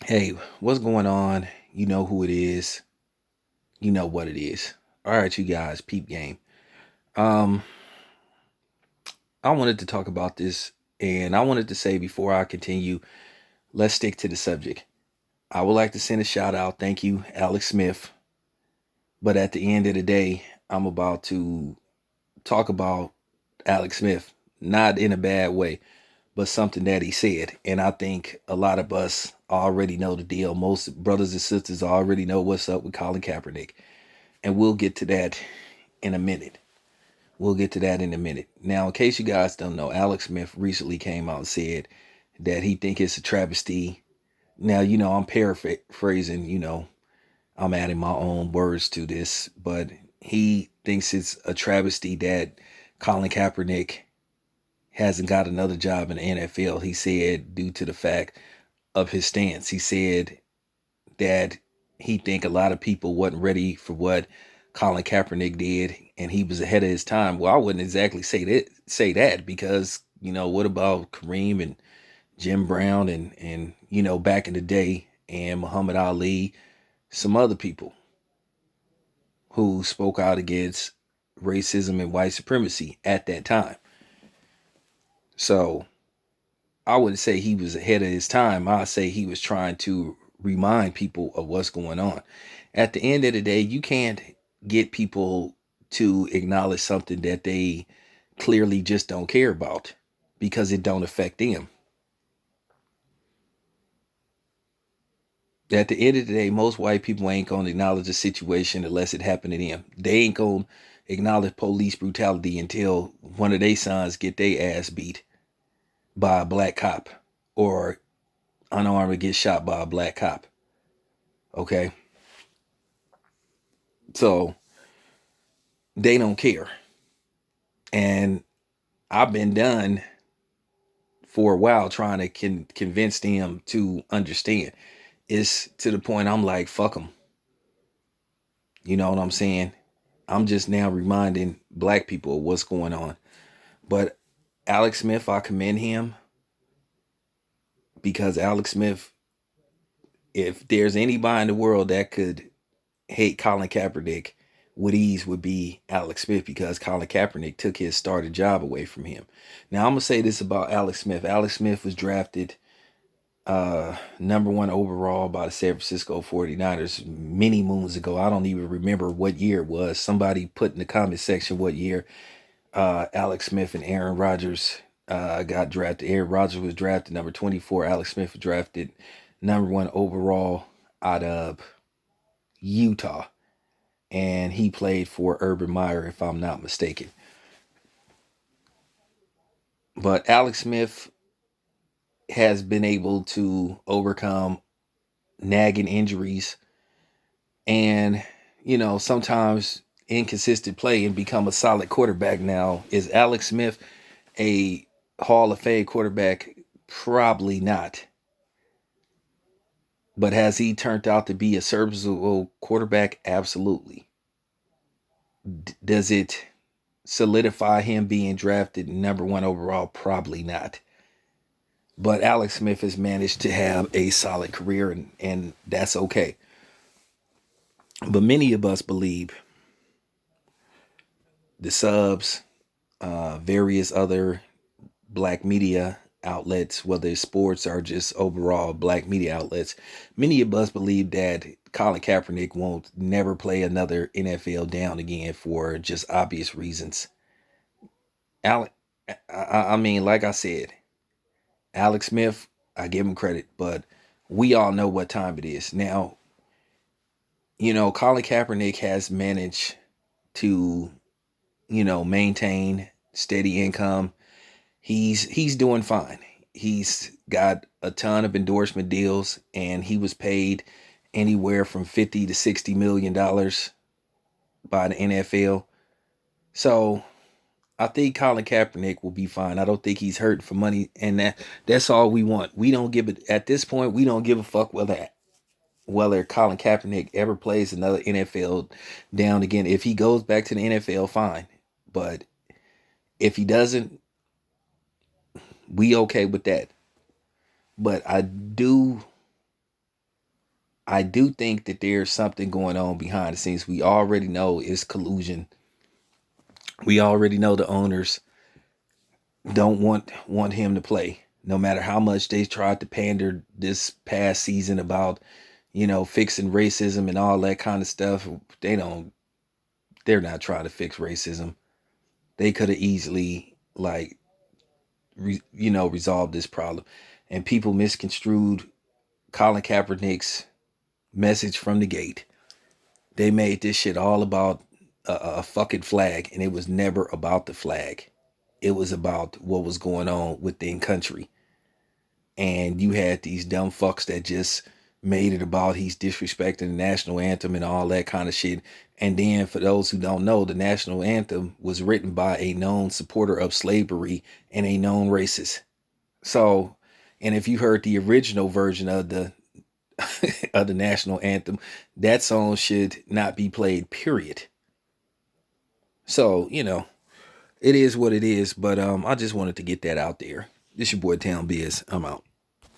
Hey, what's going on? You know who it is. You know what it is. All right, you guys, peep game. Um, I wanted to talk about this, and I wanted to say before I continue, let's stick to the subject. I would like to send a shout out. Thank you, Alex Smith. But at the end of the day, I'm about to talk about Alex Smith, not in a bad way, but something that he said. And I think a lot of us already know the deal. Most brothers and sisters already know what's up with Colin Kaepernick. And we'll get to that in a minute. We'll get to that in a minute. Now, in case you guys don't know, Alex Smith recently came out and said that he think it's a travesty. Now, I'm paraphrasing, I'm adding my own words to this, but he thinks it's a travesty that Colin Kaepernick hasn't got another job in the NFL. He said due to the fact of his stance. He said that he think a lot of people wasn't ready for what Colin Kaepernick did, and he was ahead of his time. Well, I wouldn't exactly say that because what about Kareem and Jim Brown and back in the day and Muhammad Ali, some other people who spoke out against racism and white supremacy at that time. So I wouldn't say he was ahead of his time. I'd say he was trying to remind people of what's going on. At the end of the day, you can't get people to acknowledge something that they clearly just don't care about because it don't affect them. At the end of the day, most white people ain't gonna acknowledge the situation unless it happened to them. They ain't gonna acknowledge police brutality until one of their sons get their ass beat by a black cop or unarmed get shot by a black cop. Okay. So they don't care. And I've been done for a while trying to convince them to understand. It's to the point I'm like, fuck them. You know what I'm saying? I'm just now reminding black people of what's going on. But Alex Smith, I commend him because Alex Smith, if there's anybody in the world that could hate Colin Kaepernick with ease, would be Alex Smith because Colin Kaepernick took his starting job away from him. Now I'm gonna say this about Alex Smith. Alex Smith was drafted number one overall by the San Francisco 49ers many moons ago. I don't even remember what year it was. Somebody put in the comment section what year Alex Smith and Aaron Rodgers got drafted. Aaron Rodgers was drafted number 24. Alex Smith was drafted number one overall out of Utah. And he played for Urban Meyer, if I'm not mistaken. But Alex Smith has been able to overcome nagging injuries and, sometimes inconsistent play and become a solid quarterback now. Is Alex Smith a Hall of Fame quarterback? Probably not. But has he turned out to be a serviceable quarterback? Absolutely. Does it solidify him being drafted number one overall? Probably not. But Alex Smith has managed to have a solid career, and that's okay. But many of us believe the subs, various other black media outlets, whether it's sports or just overall black media outlets, many of us believe that Colin Kaepernick won't never play another NFL down again for just obvious reasons. Alec, I mean, like I said, Alex Smith, I give him credit, but we all know what time it is. Now, Colin Kaepernick has managed to, maintain steady income. He's doing fine. He's got a ton of endorsement deals and he was paid anywhere from 50 to 60 million dollars by the NFL. So I think Colin Kaepernick will be fine. I don't think he's hurting for money, and that's all we want. We don't give it at this point. We don't give a fuck whether Colin Kaepernick ever plays another NFL down again. If he goes back to the NFL, fine. But if he doesn't, we okay with that. But I do I do think that there's something going on behind the scenes. We already know it's collusion. We already know the owners don't want him to play. No matter how much they tried to pander this past season about, fixing racism and all that kind of stuff, they're not trying to fix racism. They could have easily resolved this problem. And people misconstrued Colin Kaepernick's message from the gate. They made this shit all about a fucking flag, and it was never about the flag. It was about what was going on within country. And you had these dumb fucks that just made it about he's disrespecting the national anthem and all that kind of shit. And then for those who don't know, the national anthem was written by a known supporter of slavery and a known racist. So, and if you heard the original version of the of the national anthem, that song should not be played, period. So, it is what it is, but I just wanted to get that out there. This your boy Town Biz. I'm out.